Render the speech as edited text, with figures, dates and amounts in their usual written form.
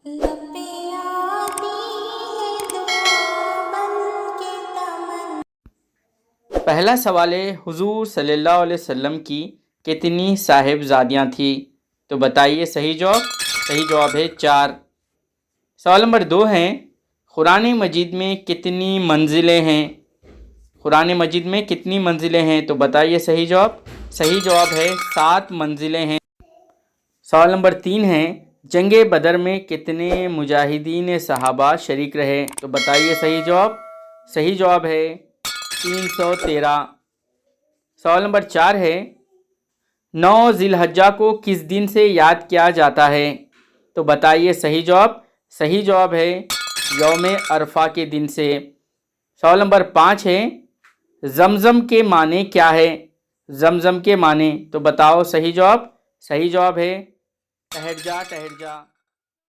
लपे आती है दुआ बन के तमन्ना। पहला सवाल है, हुजूर सल्लल्लाहु अलैहि वसल्लम की कितनी साहिबजादियाँ थी? तो बताइए सही जवाब। सही जवाब है 4। सवाल नंबर 2 है, कुरान मजीद में कितनी मंजिलें हैं? कुरान मजीद में कितनी मंजिलें हैं? तो बताइए सही जवाब। सही जवाब है 7 मंजिलें हैं। सवाल नंबर 3 है, जंगे बदर में कितने मुजाहिदीन सहाबा शरीक रहे? तो बताइए सही जवाब। सही जवाब है 313। सवाल नंबर 4 है, 9 जिलहज्जा को किस दिन से याद किया जाता है? तो बताइए सही जवाब। सही जवाब है यौम अरफा के दिन से। सवाल नंबर 5 है, जमजम के माने क्या है? जमजम के माने तो बताओ सही जवाब। सही जवाब है ठहर जा ठहर जा।